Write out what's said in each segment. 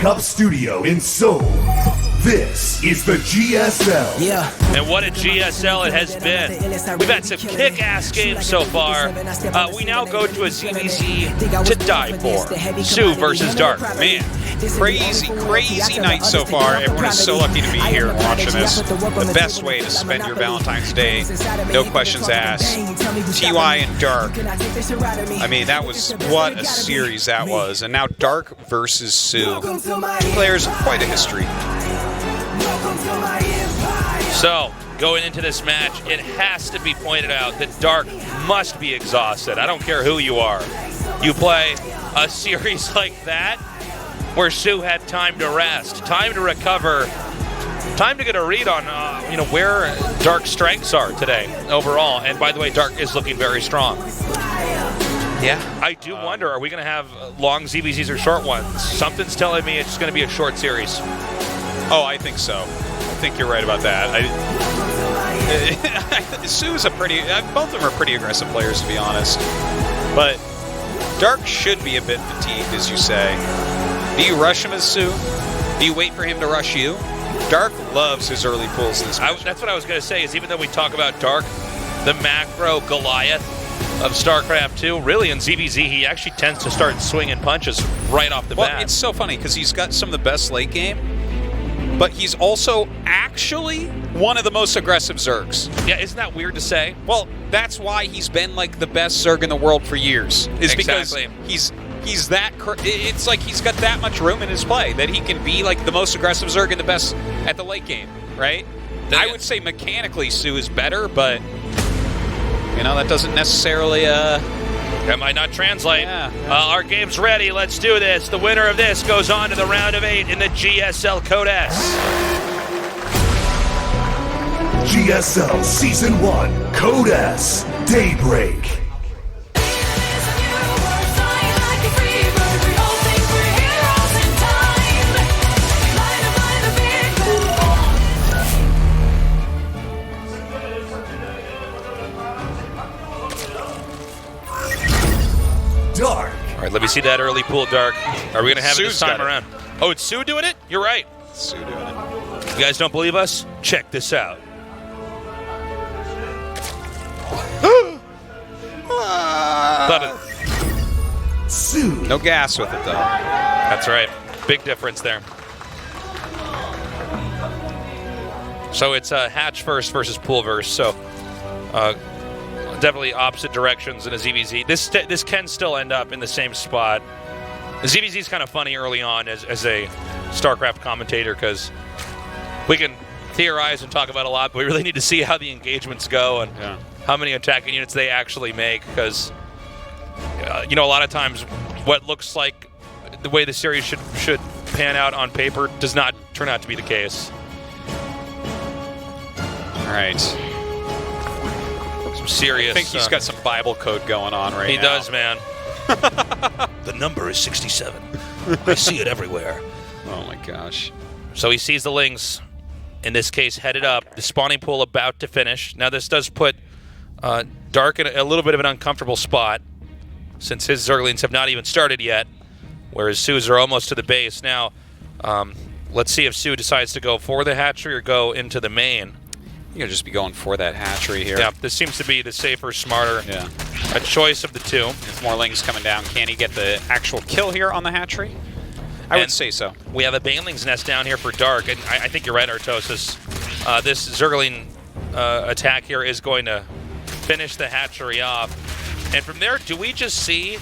Cup studio in Seoul. This is the GSL. Yeah. And what a GSL it has been. We've had some kick-ass games so far. We now go to a ZVZ to die for. soO versus Dark. Man, crazy night so far. Everyone is so lucky to be here and watching this. The best way to spend your Valentine's Day, no questions asked. TY and Dark. I mean, that was what a series that was. And now Dark versus soO. Players, quite a history. So, going into this match, it has to be pointed out that Dark must be exhausted. I don't care who you are. You play a series like that where soO had time to rest, time to recover, time to get a read on where Dark's strengths are today overall. And by the way, Dark is looking very strong. Yeah. I do wonder, are we going to have long ZVZs or short ones? Something's telling me it's going to be a short series. Oh, I think so. I think you're right about that. soO's both of them are pretty aggressive players, to be honest. But Dark should be a bit fatigued, as you say. Do you rush him as soO? Do you wait for him to rush you? Dark loves his early pulls in this match. That's what I was going to say, is even though we talk about Dark, the macro Goliath of StarCraft 2, really in ZVZ, he actually tends to start swinging punches right off the bat. Well, it's so funny because he's got some of the best late game, but he's also actually one of the most aggressive Zergs. Yeah, isn't that weird to say? Well, that's why he's been like the best Zerg in the world for years. Is exactly. Because he's that. It's like he's got that much room in his play that he can be like the most aggressive Zerg and the best at the late game, right? I would say mechanically soO is better, but that doesn't necessarily. That might not translate. Yeah. Our game's ready. Let's do this. The winner of this goes on to the round of 8 in the GSL Code S. GSL Season 1, Code S, Daybreak. Dark. All right, let me see that early pool, Dark. Are we going to have it this soO's time got it. around? Oh, it's soO doing it? You're right. soO doing it. You guys don't believe us? Check this out. soO. No gas with it though. That's right. Big difference there. So it's hatch first versus pool verse. So definitely opposite directions in a ZVZ. This can still end up in the same spot. The ZVZ is kind of funny early on as a StarCraft commentator because we can theorize and talk about a lot, but we really need to see how the engagements go and how many attacking units they actually make because, a lot of times what looks like the way the series should pan out on paper does not turn out to be the case. All right. Some serious. I think he's got some Bible code going on right now. He does, man. The number is 67. I see it everywhere. Oh my gosh. So he sees the Lings, in this case, headed up. The spawning pool about to finish. Now this does put Dark in a little bit of an uncomfortable spot since his Zerglings have not even started yet, whereas soO's are almost to the base. Now, let's see if soO decides to go for the hatchery or go into the main. You'll just be going for that hatchery here. Yeah, this seems to be the safer, smarter Yeah. a choice of the two. With more Lings coming down, can he get the actual kill here on the hatchery? I would say so. We have a Baneling's Nest down here for Dark, and I think you're right, Artosis. This Zergling attack here is going to finish the hatchery off. And from there, do we just see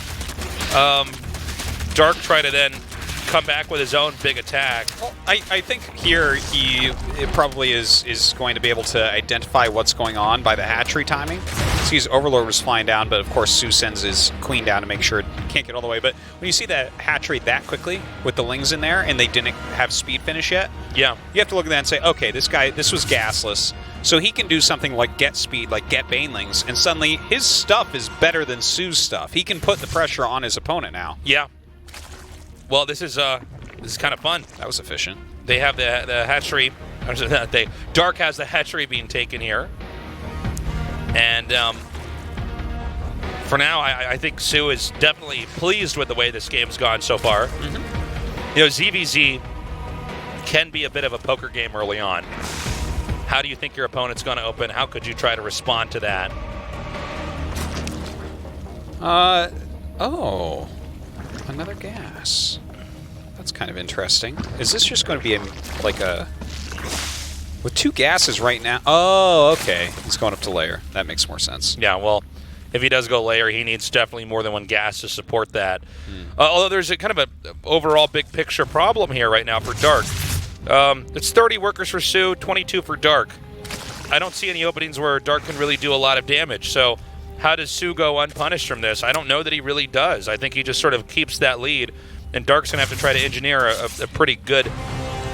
Dark try to then come back with his own big attack? Well, I think here it probably is going to be able to identify what's going on by the hatchery timing. So his Overlord was flying down, but of course soO sends his Queen down to make sure it can't get all the way. But when you see that hatchery that quickly with the Lings in there and they didn't have speed finish yet, yeah, you have to look at that and say, okay, this was gasless. So he can do something like get speed, like get Banelings, and suddenly his stuff is better than soO's stuff. He can put the pressure on his opponent now. Yeah. Well, this is kind of fun. That was efficient. They have the hatchery. Dark has the hatchery being taken here, and for now, I think soO is definitely pleased with the way this game's gone so far. You know, ZVZ can be a bit of a poker game early on. How do you think your opponent's going to open? How could you try to respond to that? Oh. Another gas. That's kind of interesting. Is this just going to be like a... With 2 gases right now... Oh, okay. He's going up to layer. That makes more sense. Yeah, well, if he does go layer, he needs definitely more than 1 gas to support that. Although there's a kind of a overall big picture problem here right now for Dark. It's 30 workers for soO, 22 for Dark. I don't see any openings where Dark can really do a lot of damage, so how does soO go unpunished from this? I don't know that he really does. I think he just sort of keeps that lead, and Dark's going to have to try to engineer a pretty good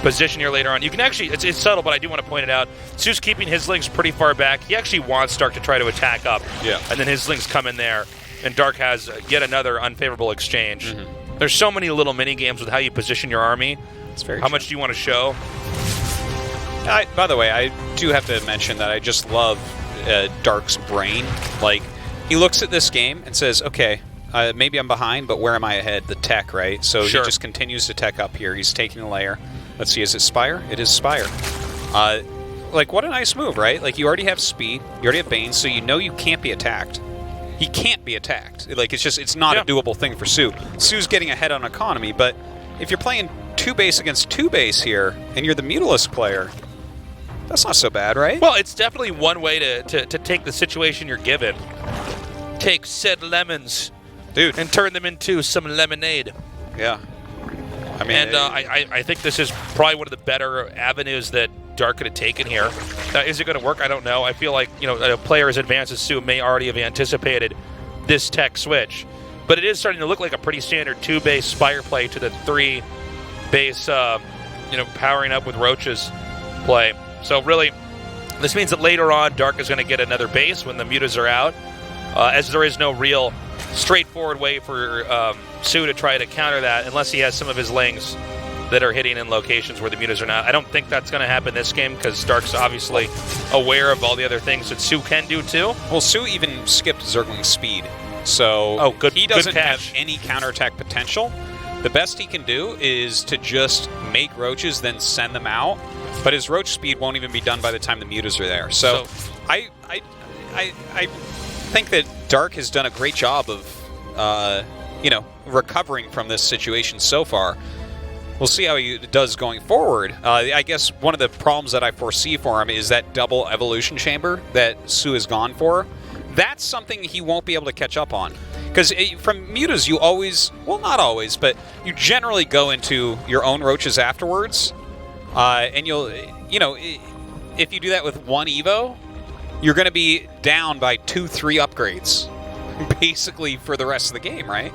position here later on. You can actually, it's subtle, but I do want to point it out. soO's keeping his links pretty far back. He actually wants Dark to try to attack up, and then his links come in there, and Dark has yet another unfavorable exchange. There's so many little mini games with how you position your army. It's very How true. much do you want to show? By the way, I do have to mention that I just love Dark's brain. Like, he looks at this game and says, okay, maybe I'm behind, but where am I ahead? The tech, right? So Sure. he just continues to tech up here. He's taking a layer. Let's see, is it Spire? It is Spire. Like, what a nice move, right? Like, you already have speed, you already have Bane, so you know you can't be attacked. He can't be attacked. Like, it's not a doable thing for soO. soO's getting ahead on economy, but if you're playing 2 base against 2 base here, and you're the Mutalisk player, that's not so bad, right? Well, it's definitely one way to take the situation you're given. Take said lemons, dude, and turn them into some lemonade. Yeah. I mean, And I think this is probably one of the better avenues that Dark could have taken here. Is it going to work? I don't know. I feel like, you know, a player as advanced as soO may already have anticipated this tech switch. But it is starting to look like a pretty standard 2-base Spire play to the 3-base, powering up with Roaches play. So really, this means that later on, Dark is going to get another base when the mutas are out, as there is no real straightforward way for soO to try to counter that unless he has some of his lings that are hitting in locations where the mutas are not. I don't think that's going to happen this game because Dark's obviously aware of all the other things that soO can do too. Well, soO even skipped Zergling's speed, so he doesn't have any counterattack potential. The best he can do is to just make roaches, then send them out. But his roach speed won't even be done by the time the mutas are there. So I think that Dark has done a great job of, recovering from this situation so far. We'll see how he does going forward. I guess one of the problems that I foresee for him is that double evolution chamber that soO has gone for. That's something he won't be able to catch up on. Because from mutas, you always, well, not always, but you generally go into your own roaches afterwards. And you'll, if you do that with 1 Evo, you're going to be down by 2-3 upgrades, basically for the rest of the game, right?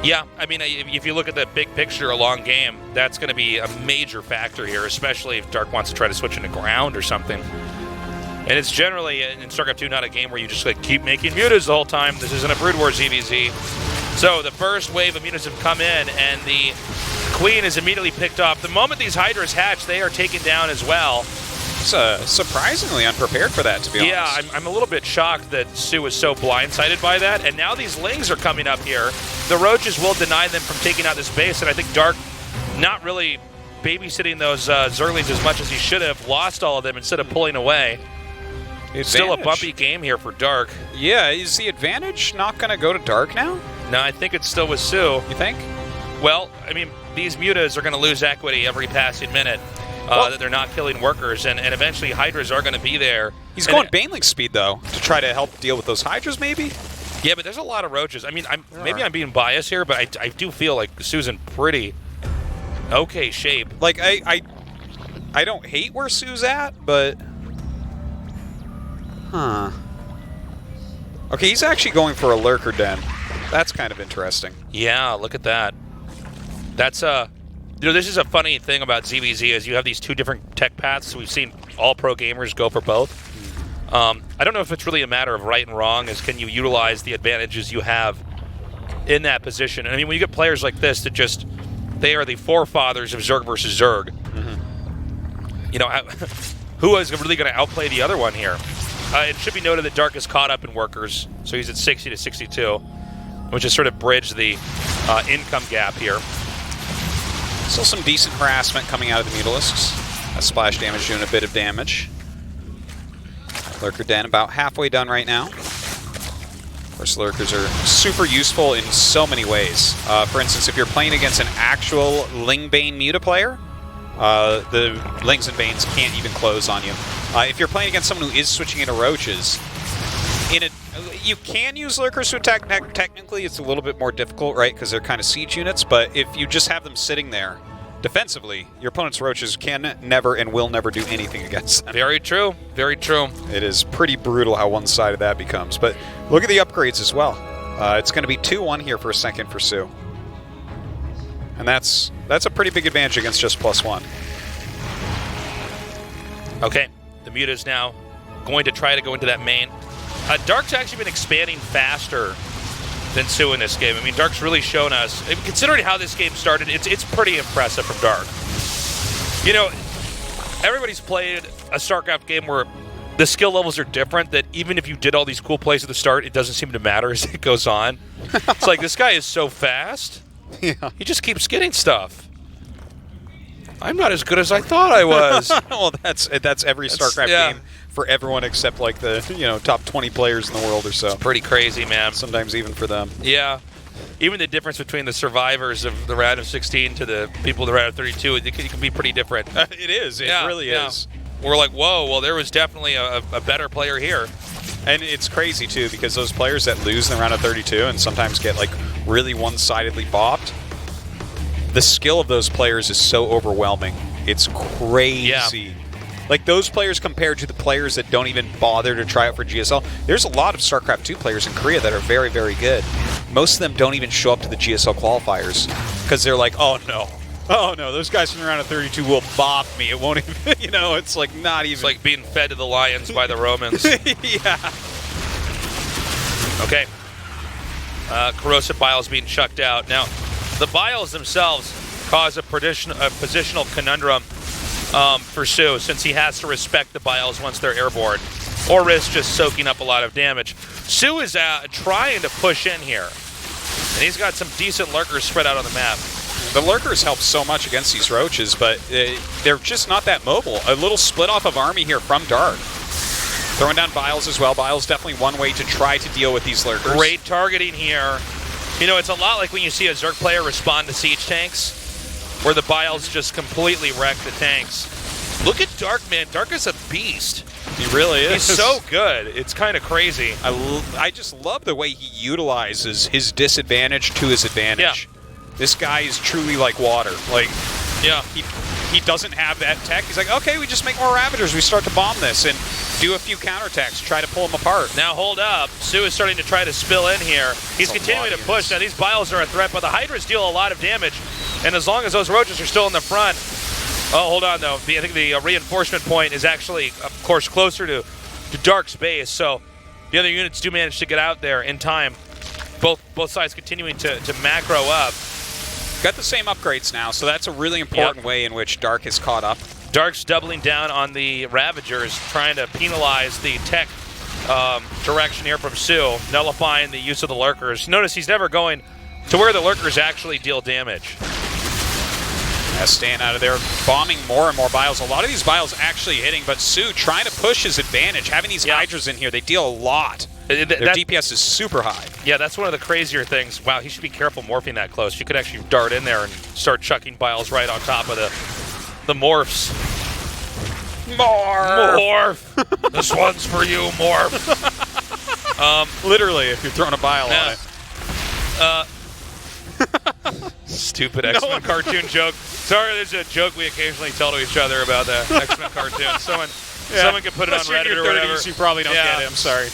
Yeah, I mean, if you look at the big picture, a long game, that's going to be a major factor here, especially if Dark wants to try to switch into ground or something. And it's generally, in StarCraft 2, not a game where you just keep making mutas the whole time. This isn't a Brood War ZVZ. So the first wave of mutas have come in, and the Queen is immediately picked off. The moment these Hydras hatch, they are taken down as well. It's surprisingly unprepared for that, to be honest. Yeah, I'm a little bit shocked that soO was so blindsided by that. And now these Lings are coming up here. The Roaches will deny them from taking out this base, and I think Dark not really babysitting those Zerglings as much as he should have. Lost all of them instead of pulling away. It's still a bumpy game here for Dark. Yeah, is the advantage not going to go to Dark now? No, I think it's still with soO. You think? Well, I mean, these mutas are going to lose equity every passing minute. That they're not killing workers, and eventually Hydras are going to be there. He's going Baneling speed, though, to try to help deal with those Hydras, maybe? Yeah, but there's a lot of Roaches. I mean, maybe I'm being biased here, but I do feel like soO's in pretty okay shape. Like, I don't hate where soO's at, but... Huh. Okay, he's actually going for a Lurker Den. That's kind of interesting. Yeah, look at that. That's this is a funny thing about ZVZ is you have these 2 different tech paths. We've seen all pro gamers go for both. I don't know if it's really a matter of right and wrong, as can you utilize the advantages you have in that position. I mean, when you get players like this that just, they are the forefathers of Zerg versus Zerg. You know, who is really going to outplay the other one here? It should be noted that Dark is caught up in workers, so he's at 60 to 62, which has sort of bridged the income gap here. Still some decent harassment coming out of the Mutalisks. A splash damage doing a bit of damage. Lurker Den about halfway done right now. Of course, Lurkers are super useful in so many ways. For instance, if you're playing against an actual Lingbane Muta player, the Lings and Banes can't even close on you. If you're playing against someone who is switching into Roaches, you can use Lurkers to attack. Technically, it's a little bit more difficult, right? Because they're kind of siege units. But if you just have them sitting there defensively, your opponent's Roaches can never and will never do anything against them. Very true. Very true. It is pretty brutal how one-sided that becomes. But look at the upgrades as well. It's going to be 2-1 here for a second for soO. And that's a pretty big advantage against just +1. Okay, the Muta's now going to try to go into that main. Dark's actually been expanding faster than soO in this game. I mean, Dark's really shown us, considering how this game started, it's pretty impressive from Dark. You know, everybody's played a StarCraft game where the skill levels are different, that even if you did all these cool plays at the start, it doesn't seem to matter as it goes on. It's like, this guy is so fast. Yeah. He just keeps getting stuff. I'm not as good as I thought I was. Well, that's every StarCraft game for everyone except like the top 20 players in the world or so. It's pretty crazy, man. Sometimes even for them. Yeah. Even the difference between the survivors of the round of 16 to the people of the round of 32, it can be pretty different. It is. It really is. We're like, whoa, well, there was definitely a better player here. And it's crazy, too, because those players that lose in the round of 32 and sometimes get, like, really one-sidedly bopped, the skill of those players is so overwhelming. It's crazy. Yeah. Like, those players compared to the players that don't even bother to try out for GSL, there's a lot of StarCraft 2 players in Korea that are very, very good. Most of them don't even show up to the GSL qualifiers because they're like, oh, no, those guys from the round of 32 will bop me. It won't even, it's like not even. It's like being fed to the lions by the Romans. Yeah. Okay. Corrosive Biles being chucked out. Now, the Biles themselves cause a positional conundrum for soO, since he has to respect the Biles once they're airborne, or risk just soaking up a lot of damage. soO is trying to push in here, and he's got some decent lurkers spread out on the map. The lurkers help so much against these Roaches, but they're just not that mobile. A little split off of army here from Dark. Throwing down Biles as well. Biles definitely one way to try to deal with these lurkers. Great targeting here. It's a lot like when you see a Zerg player respond to siege tanks, where the Biles just completely wreck the tanks. Look at Dark, man. Dark is a beast. He really is. He's so good. It's kind of crazy. I just love the way he utilizes his disadvantage to his advantage. Yeah. This guy is truly like water. Like, yeah, he doesn't have that tech. He's like, okay, we just make more Ravagers. We start to bomb this and do a few counterattacks, try to pull them apart. Now hold up. soO is starting to try to spill in here. He's continuing to push. Now these Biles are a threat, but the Hydras deal a lot of damage. And as long as those Roaches are still in the front... Oh, hold on, though. I think the reinforcement point is actually, of course, closer to Dark's base. So the other units do manage to get out there in time. Both sides continuing to macro up. Got the same upgrades now, so that's a really important way in which Dark has caught up. Dark's doubling down on the Ravagers, trying to penalize the tech direction here from soO, nullifying the use of the lurkers. Notice he's never going to where the lurkers actually deal damage. Staying out of there, bombing more and more Biles. A lot of these Biles actually hitting, but soO trying to push his advantage. Having these Hydras in here, they deal a lot. Their DPS is super high. Yeah, that's one of the crazier things. Wow, he should be careful morphing that close. You could actually dart in there and start chucking Biles right on top of the morphs. Morph! This one's for you, Morph. Literally, if you're throwing a Bile on it. Stupid X-Men cartoon joke. Sorry, there's a joke we occasionally tell to each other about the X-Men cartoon. Someone can put it on Reddit or whatever. You probably don't get it. I'm sorry.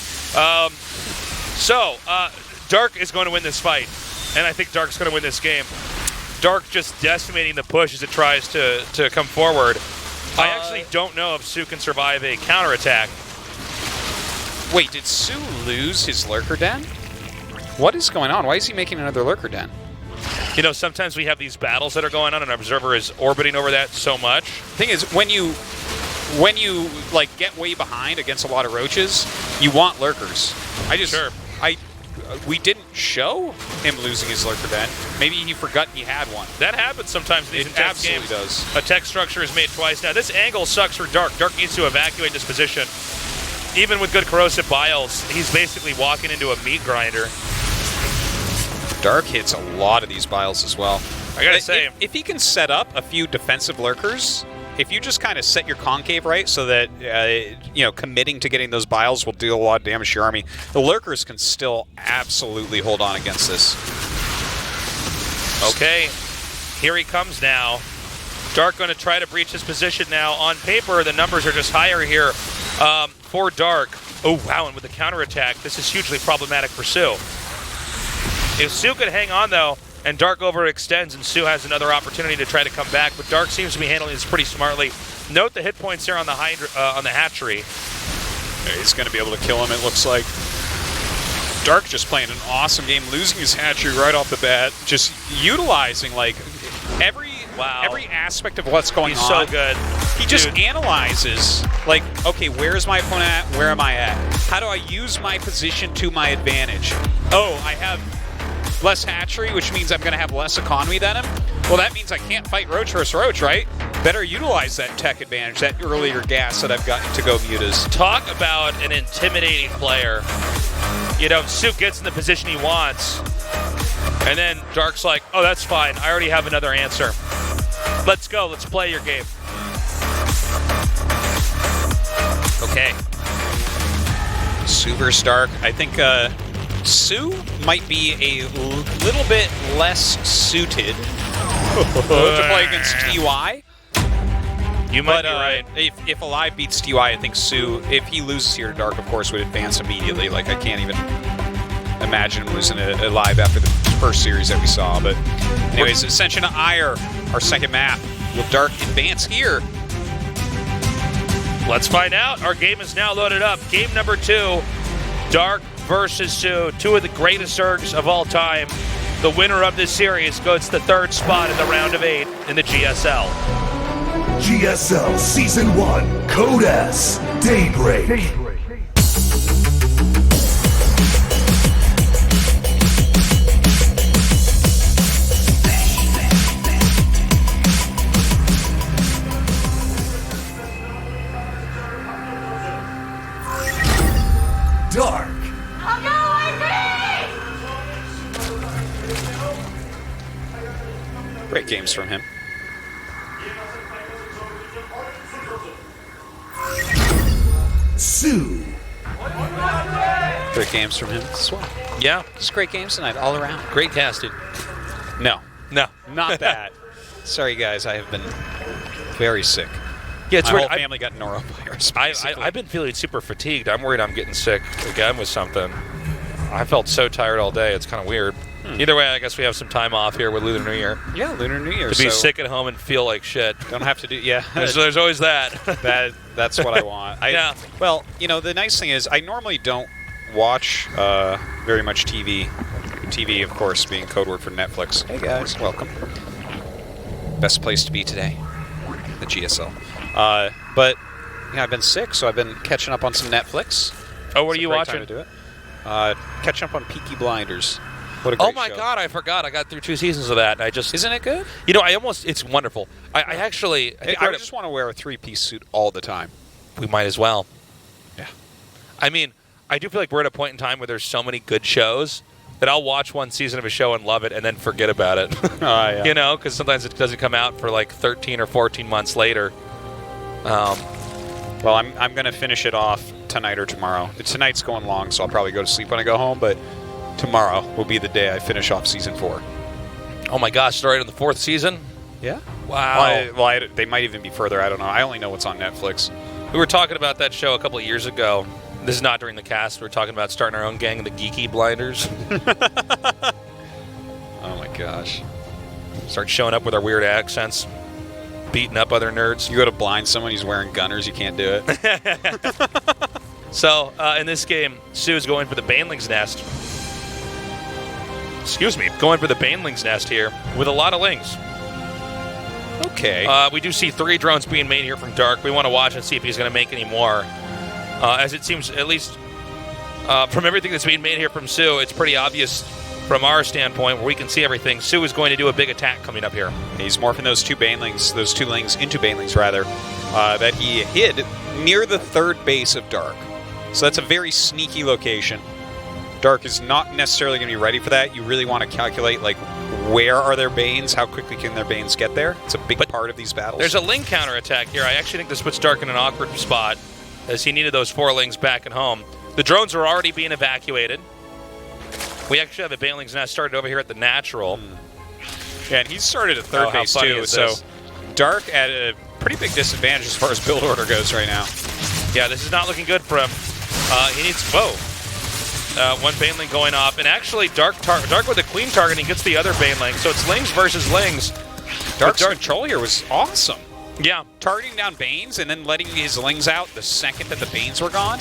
Dark is going to win this fight, and I think Dark's going to win this game. Dark just decimating the push as it tries to come forward. I actually don't know if soO can survive a counterattack. Wait, did soO lose his Lurker Den? What is going on? Why is he making another Lurker Den? Sometimes we have these battles that are going on, and an observer is orbiting over that so much. The thing is, when you like get way behind against a lot of Roaches, you want Lurkers. we didn't show him losing his lurker den. Maybe he forgot he had one. That happens sometimes in these It intense absolutely games. does. A tech structure is made twice. Now, this angle sucks for Dark. Dark needs to evacuate this position. Even with good corrosive biles, he's basically walking into a meat grinder. Dark hits a lot of these biles as well. I gotta say, if he can set up a few defensive lurkers, if you just kind of set your concave right so that, committing to getting those biles will deal a lot of damage to your army, the lurkers can still absolutely hold on against this. okay, here he comes now. Dark going to try to breach his position now. On paper, the numbers are just higher here for Dark. Oh, wow, and with the counterattack, this is hugely problematic for soO. If soO could hang on, though, and Dark overextends, and soO has another opportunity to try to come back, but Dark seems to be handling this pretty smartly. Note the hit points here on the hatchery. He's going to be able to kill him, it looks like. Dark just playing an awesome game, losing his hatchery right off the bat, just utilizing, every aspect of what's going on. He's so good. He just analyzes, okay, where's my opponent at? Where am I at? How do I use my position to my advantage? Oh, I have less hatchery, which means I'm going to have less economy than him. Well, that means I can't fight Roach versus Roach, right? Better utilize that tech advantage, that earlier gas that I've gotten to go mutas. Talk about an intimidating player. soO gets in the position he wants, and then Dark's like, oh, that's fine. I already have another answer. Let's go. Let's play your game. Okay. Super Stark. I think soO might be a little bit less suited to play against TY. You might be right. If Alive beats TY, I think soO, if he loses here, Dark, of course, would advance immediately. I can't even imagine him losing Alive after the first series that we saw. But anyways, Ascension to Ire, our second map. Will Dark advance here? Let's find out. Our game is now loaded up. Game number 2, Dark versus soO, two of the greatest Zergs of all time. The winner of this series goes to the 3rd spot in the round of 8 in the GSL. GSL Season 1, Code S, Daybreak. Dark. Great games from him. soO. Great games from him as well. Yeah. Just great games tonight, all around. Great casting. No. No. Not that. Sorry, guys. I have been very sick. Yeah, it's My weird. whole family got norovirus. I've been feeling super fatigued. I'm worried I'm getting sick again with something. I felt so tired all day. It's kind of weird. Either way, I guess we have some time off here with Lunar New Year. Yeah, Lunar New Year. To be sick at home and feel like shit. Don't have to do. Yeah, There's always that. That's what I want. Yeah. Well, the nice thing is I normally don't watch very much TV. TV, of course, being code word for Netflix. Hey guys, welcome. Best place to be today, the GSL. But yeah, I've been sick, so I've been catching up on some Netflix. Oh, what are It's a you great watching? time to do it. Catching up on Peaky Blinders. What a great Oh my show. God, I forgot. I got through 2 seasons of that. Isn't it good? It's wonderful. I just want to wear a 3-piece suit all the time. We might as well. Yeah. I mean, I do feel like we're at a point in time where there's so many good shows that I'll watch one season of a show and love it and then forget about it. Yeah. Because sometimes it doesn't come out for like 13 or 14 months later. Well, I'm going to finish it off tonight or tomorrow. Tonight's going long, so I'll probably go to sleep when I go home, but tomorrow will be the day I finish off Season 4. Oh my gosh, started in the 4th season? Yeah. Wow. They might even be further. I don't know. I only know what's on Netflix. We were talking about that show a couple of years ago. This is not during the cast. We were talking about starting our own gang, the Geeky Blinders. Oh my gosh. Start showing up with our weird accents, beating up other nerds. You go to blind someone, he's wearing gunners, you can't do it. So, in this game, soO's going for the Baneling's Nest. Excuse me, going for the Baneling's Nest here with a lot of lings. Okay. We do see 3 drones being made here from Dark. We want to watch and see if he's going to make any more. As it seems, at least From everything that's being made here from soO, it's pretty obvious from our standpoint where we can see everything. soO is going to do a big attack coming up here. He's morphing those two lings into banelings rather, that he hid near the third base of Dark. So that's a very sneaky location. Dark is not necessarily going to be ready for that. You really want to calculate, like, where are their Banes? How quickly can their Banes get there? It's a big part of these battles. There's a Ling counterattack here. I actually think this puts Dark in an awkward spot, as he needed those 4 Lings back at home. The drones are already being evacuated. We actually have a Baneling's Nest started over here at the natural. Yeah, and he's started at third base too, so Dark at a pretty big disadvantage as far as build order goes right now. Yeah, this is not looking good for him. He needs Bo. One Baneling going off, and actually Dark with the Queen targeting gets the other Baneling, so it's Lings versus Lings. Dark's control here was awesome. Yeah. Targeting down Banes and then letting his Lings out the second that the Banes were gone.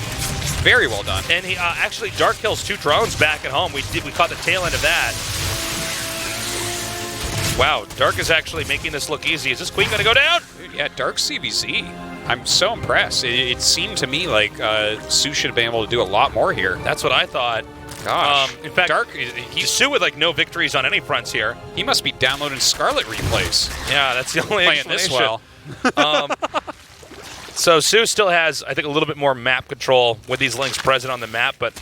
Very well done. And he actually Dark kills 2 drones back at home. We caught the tail end of that. Wow, Dark is actually making this look easy. Is this Queen going to go down? Dude, yeah, Dark CBZ. I'm so impressed. It seemed to me like soO should have been able to do a lot more here. That's what I thought. Gosh. In fact, Dark, he's soO with like no victories on any fronts here. He must be downloading Scarlet replays. Yeah, that's the only playing this well. So soO still has, I think, a little bit more map control with these Lings present on the map, but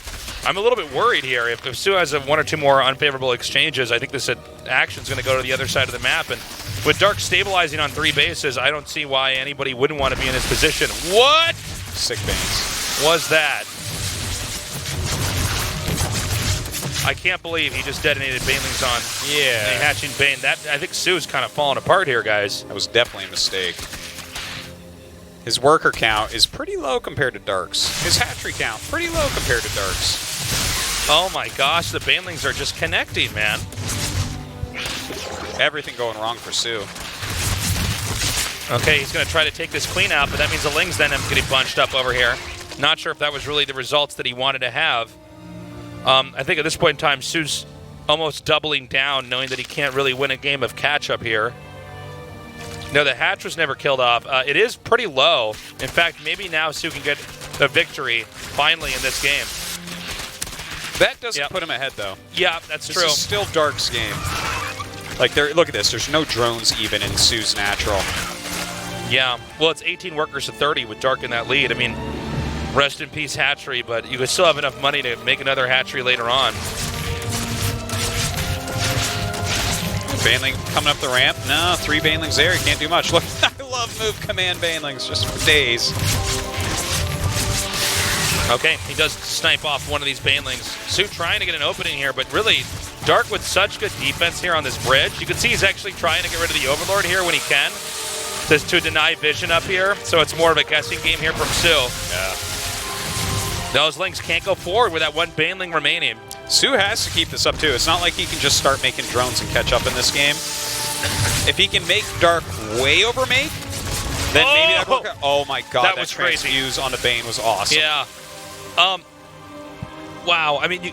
I'm a little bit worried here. If soO has 1 or 2 more unfavorable exchanges, I think this action's going to go to the other side of the map. And with Dark stabilizing on 3 bases, I don't see why anybody wouldn't want to be in his position. What? Sick Banes. Was that? I can't believe he just detonated Banelings on a hatching Bane. I think soO's kind of falling apart here, guys. That was definitely a mistake. His worker count is pretty low compared to Dark's. His hatchery count, pretty low compared to Dark's. Oh my gosh, the Banelings are just connecting, man. Everything going wrong for soO. Okay, he's going to try to take this Queen out, but that means the Lings then end up getting bunched up over here. Not sure if that was really the results that he wanted to have. I think at this point in time, soO's almost doubling down, knowing that he can't really win a game of catch-up here. No, the hatch was never killed off. It is pretty low. In fact, maybe now soO can get a victory, finally, in this game. That doesn't put him ahead, though. Yeah, that's true. This is still Dark's game. Like, look at this. There's no drones even in soO's natural. Yeah. Well, it's 18 workers to 30 with Dark in that lead. I mean, rest in peace hatchery, but you could still have enough money to make another hatchery later on. Baneling coming up the ramp. No, 3 Banelings there. He can't do much. Look, I love move command Banelings just for days. Okay, he does snipe off one of these Banelings. soO trying to get an opening here, but really, Dark with such good defense here on this bridge. You can see he's actually trying to get rid of the Overlord here when he can, just to deny vision up here. So it's more of a guessing game here from soO. Yeah. Those Lings can't go forward with that 1 Baneling remaining. soO has to keep this up too. It's not like he can just start making drones and catch up in this game. If he can make Dark way overmake, then maybe that work out. Oh my god, that was crazy. Transfuse on the Bane was awesome. Yeah. Wow. I mean, you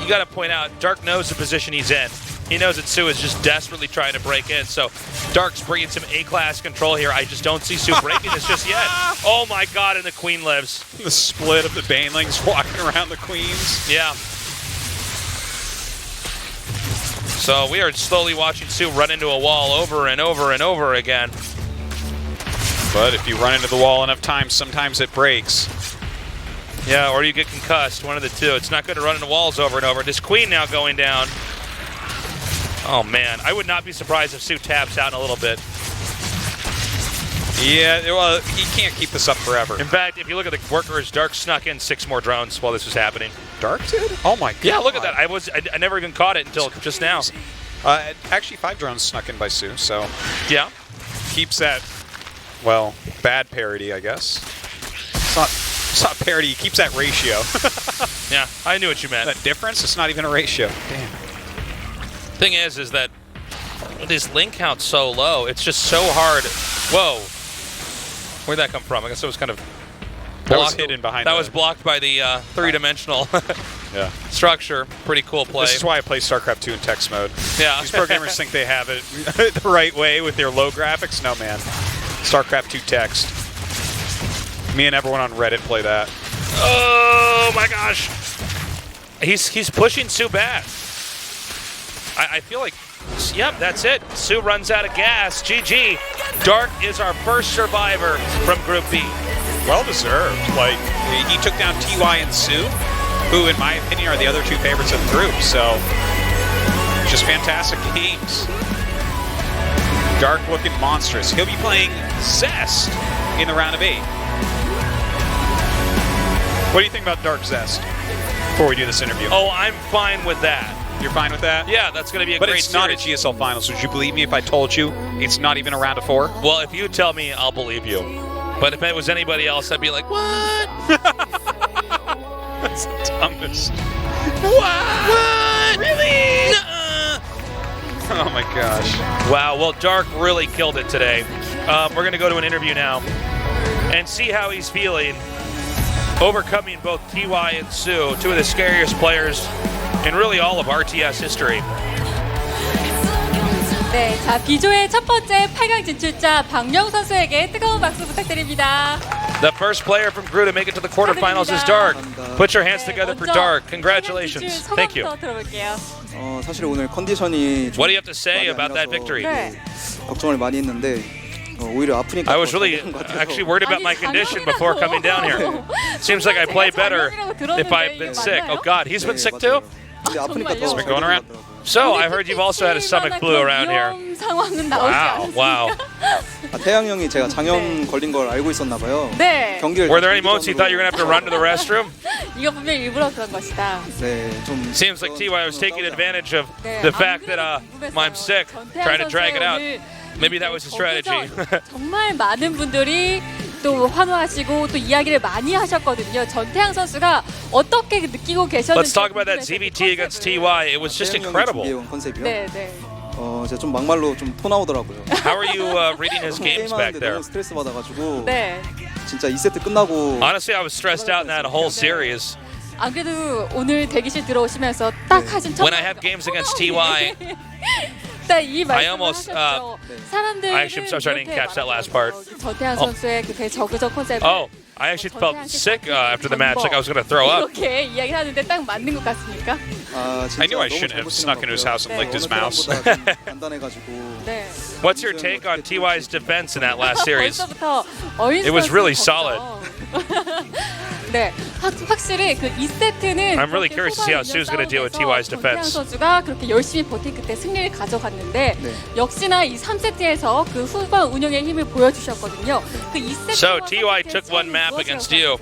got to point out, Dark knows the position he's in. He knows that soO is just desperately trying to break in. So Dark's bringing some A-class control here. I just don't see soO breaking this just yet. Oh my god, and the Queen lives. The split of the Banelings walking around the Queens. Yeah. So we are slowly watching soO run into a wall over and over and over again. But if you run into the wall enough times, sometimes it breaks. Yeah, or you get concussed, one of the two. It's not good to run into walls over and over. This Queen now going down. Oh man, I would not be surprised if soO taps out in a little bit. Yeah, well, he can't keep this up forever. In fact, if you look at the workers, Dark snuck in 6 more drones while this was happening. Dark did? Oh my god. Yeah, look at that. I never even caught it until just now. Actually, 5 drones snuck in by soO, so yeah, keeps that, well, bad parity, I guess. It's not parity, he keeps that ratio. Yeah, I knew what you meant. That difference, it's not even a ratio. Damn. Thing is that this link count's so low, it's just so hard. Whoa. Where'd that come from? I guess it was kind of blocked. That was hidden behind That was blocked by the 3-dimensional structure. Pretty cool play. This is why I play StarCraft 2 in text mode. Yeah. These programmers think they have it the right way with their low graphics. No, man. StarCraft 2 text. Me and everyone on Reddit play that. Oh my gosh. He's pushing soO back. I feel like, yep, that's it. soO runs out of gas. GG. Dark is our first survivor from Group B. Well deserved. Like, he took down TY and soO, who, in my opinion, are the other two favorites of the group. So, just fantastic games. Dark looking monstrous. He'll be playing Zest in the round of 8. What do you think about Dark Zest before we do this interview? Oh, I'm fine with that. You're fine with that? Yeah, that's going to be a but great it's not a series. GSL Finals. Would you believe me if I told you it's not even a round of 4? Well, if you tell me, I'll believe you. But if it was anybody else, I'd be like, what? That's the dumbest. What? Really? Nuh-uh. Oh my gosh. Wow, well, Dark really killed it today. We're going to go to an interview now and see how he's feeling, overcoming both TY and soO, two of the scariest players in really all of RTS history. 네, 자 B조의 첫 번째 8강 진출자 박영 선수에게 뜨거운 박수 부탁드립니다. The first player from Group to make it to the quarterfinals is Dark. Put your hands together for Dark. Congratulations. Thank you. 들어볼게요. 사실 오늘 컨디션이 좀 What do you have to say about that victory? 네. 걱정을 많이 했는데 오히려 아프니까 I was 더 really 잘하는 것 같아요. actually worried about my condition before coming down here. Seems like I play better if I've been sick. Oh God, he's been sick too? 근데 아프니까 더 Been going around? So I heard you've also had a stomach flu around here. 상황은 나오지 Wow, wow. 태양 형이 제가 장염 걸린 걸 알고 있었나 봐요. 네. 경기를 Were there any moments you thought you were going to have to run to the restroom? 이거 분명 일부러 그런 것이다. 네, 좀 Seems like TY was taking advantage of the fact that I'm sick, trying to drag it out. Maybe that was a strategy. 정말 많은 분들이 또 환호하시고 또 이야기를 많이 하셨거든요. 전태양 선수가 어떻게 느끼고 계셨는지. Let's talk about that ZVT against TY. It was just incredible. 준비해온 컨셉이요. 네, 네. 제가 좀 막말로 좀 토 나오더라고요. How are you reading his games back 게임하는데 there? 너무 스트레스 받아가지고 네. 진짜 2세트 끝나고 Honestly, I was stressed out in that whole series. 안 그래도 오늘 대기실 들어오시면서 딱 하신 첫 When I have games against TY, 이 I 말씀을 almost, 하셨죠. 사람들 I actually- I'm sorry, I didn't catch that last part. 전태양 선수의 그 대저그적 컨셉. oh, I actually felt sick after the match, like I was going to throw up. 이렇게 이야기를 하는데 딱 맞는 것 같습니까? 진짜 I knew I 너무 shouldn't 잘 have snuck into his house and 네. licked his mouse. 간단해가지고 네. What's your take on TY's defense in that last series? 벌써부터 어린 It was really 선수 네, 확실히 그 2세트는 I'm really curious to see how Sue's gonna deal with TY's defense. 선수가 그렇게 열심히 버틴 그때 승리를 가져갔는데 네. 역시나 이 3세트에서 그 후반 운영의 힘을 보여주셨거든요. 그 2세트 So, TY took one map against you.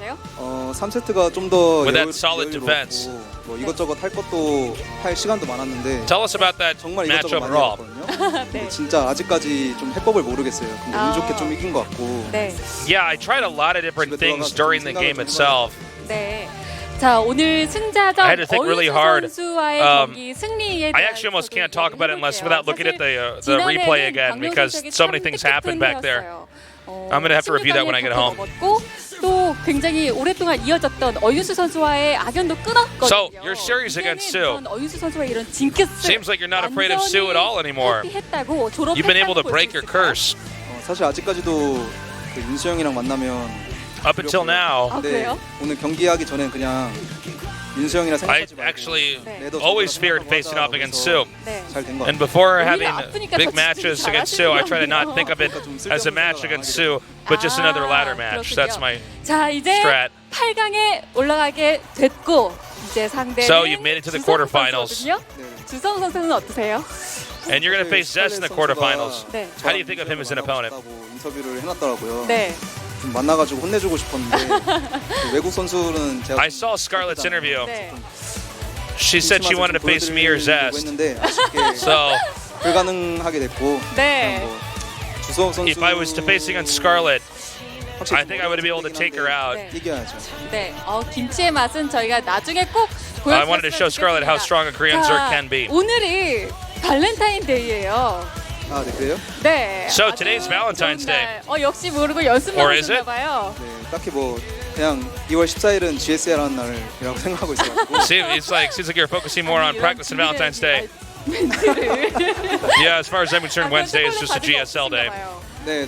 3세트가 좀 더 With that solid defense. 뭐 이것저것 할 것도 할 시간도 많았는데 Tell us about that 정말 match 이것저것 많이 overall. 해봤거든요. 네. 진짜 아직까지 좀 해법을 모르겠어요. 근데 운 좋게 좀 이긴 것 같고 네. Yeah, I tried a lot of different things during the game itself. 네. 자, 오늘 승자전 I had to think really 어윤수 hard. 선수와의 경기 승리에 I actually almost can't talk about it unless without looking at the replay again because so many things happened back there. I'm gonna have to review that when I get home. 또 굉장히 오랫동안 이어졌던 어윤수 선수와의 악연도 끊었거든요. So, your series against Sue. 어윤수 선수의 이런 징크스. Seems like you're not afraid of Sue at all anymore. 회피했다고, You've been able to 졸업했다고 break your curse. 사실 아직까지도 그 윤수 형이랑 만나면 Up until now, 아, 근데 그래요? 오늘 경기하기 전엔 그냥 윤수 형이랑 I 생각하지 말고 actually 네. always feared facing off against Sue. 네. 잘된 것 And 같아요. before having 아프니까 big 더 matches 집중이 against Sue, I try to 잘하시는군요. not think of it as a match against Sue, but just another ladder match. That's my 자, 이제 strat. 8강에 올라가게 됐고 이제 상대는 So, you've made it to the 주성 quarterfinals. 선수거든요. 주성 선수는 어떠세요? And you're going to face Zest in the quarterfinals. 네. How do you think of him as an opponent? 인터뷰를 해놨더라고요. 네. 좀 만나가지고 혼내주고 싶었는데 그 외국 선수는 제가 I saw Scarlett's interview. 네. She said she wanted to face me or Zest. 했는데 아쉽게 So, 불가능하게 됐고 네. 그냥 뭐 주석 선수 if I was to face against Scarlett, I think I would be able to take her out. 네. 이겨야죠. 네. 김치의 맛은 저희가 나중에 꼭 I wanted to show Scarlett how 보여드렸으면 strong a Korean Zerk can be. 오늘이 발렌타인데이예요. 아, 네 그래요? 네. So 아주 today's Valentine's 좋은 Day. 날. 역시 모르고 연습만 Or is 하셨나 it? 봐요. 네, 딱히 뭐 그냥 2월 14일은 GSL 하는 날이라고 생각하고 있어가지고 See, seems like you're focusing more on practice than Valentine's Day. 멘트를. Yeah, as far as I'm concerned, Wednesday is just a GSL day. 네네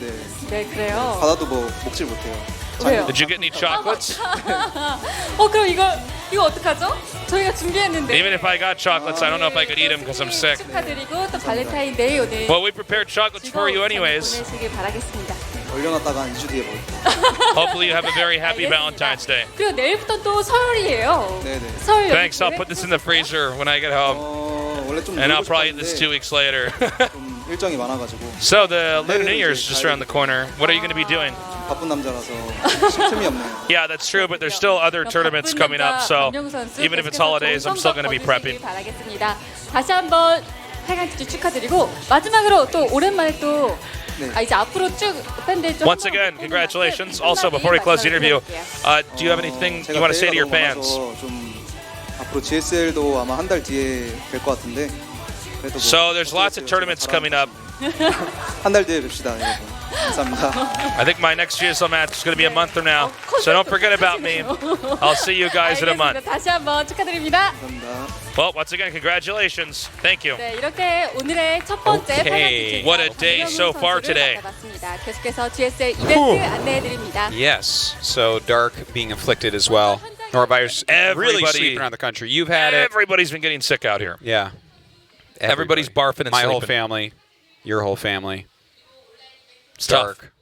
네, 그래요. 받아도 뭐 먹질 못해요. 왜요? Did you get any chocolates? 그럼 이거 어떡하죠? 저희가 준비했는데. Even if I got chocolates, I don't know if I could eat them because I'm sick. 축하드리고 또 발렌타인데이 오늘 Well, we prepared chocolates for you anyways. 보내시길 바라겠습니다. 얼려놨다가 한 2주 뒤에 먹을게요. Hopefully you have a very happy 알겠습니다. Valentine's Day. 그리고 내일부터 또 설이에요. 네네. 설 Thanks. I'll 연휴 put this in the freezer when I get home, 원래 좀 and 놀고 I'll probably eat this 2 싶었는데 weeks later. 좀 일정이 많아가지고 So the Lunar New Year's just around the corner. What are you going to be doing? 바쁜 남자라서 쉴 틈이 없네요. Yeah, that's true, but there's still other tournaments coming up. So even if it's holidays, I'm still going to be prepping. 바라겠습니다. 다시 한번 8강 진출 축하드리고 마지막으로 또 오랜만에 또 네. 이제 앞으로 쭉 팬들 좀 Once again, congratulations. Also, before we close the interview, do you have anything you want to say to your fans? 좀 앞으로 GSL도 아마 한 달 뒤에 될 것 같은데. 그래도 뭐 So there's lots of tournaments coming up. 한 달 뒤에 뵙시다, 여러분. 감사합니다. I think my next GSL match is going to be a month from now. So don't forget about me. I'll see you guys in a month. 알겠습니다. 다시 한번 축하드립니다. 감사합니다. Well, once again, congratulations. Thank you. 네, 이렇게 오늘의 첫 번째 Okay. 팔강 What a day so far today. 만나봤습니다. 계속해서 GSL 이벤트 안내해드립니다. Yes. So Dark being afflicted as well. Norovirus really Everybody- sweeping around the country. You've had it. Everybody's been getting sick out here. Yeah. Everybody's barfing and My whole sleeping. family. Your whole family. It's tough. Dark.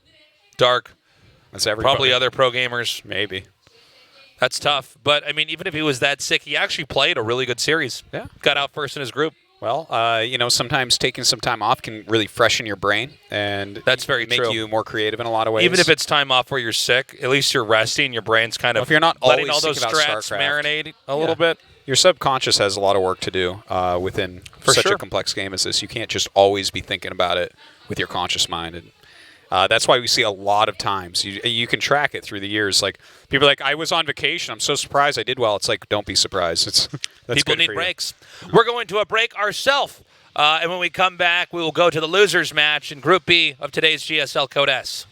Dark. That's everybody. Probably other pro gamers. Maybe. That's tough. But, I mean, even if he was that sick, he actually played a really good series. Yeah. Got out first in his group. Well, sometimes taking some time off can really freshen your brain and That's very make true. you more creative in a lot of ways. Even if it's time off where you're sick, at least you're resting. Your brain's kind of Well, if you're not letting always all those thinking about strats StarCraft. marinate a little bit. Your subconscious has a lot of work to do within For such sure. a complex game as this. You can't just always be thinking about it with your conscious mind. And that's why we see a lot of times. You can track it through the years. Like people are like, I was on vacation. I'm so surprised I did well. It's like, don't be surprised. That's People good need for you. breaks. We're going to a break ourselves. And when we come back, we will go to the losers match in Group B of today's GSL Code S.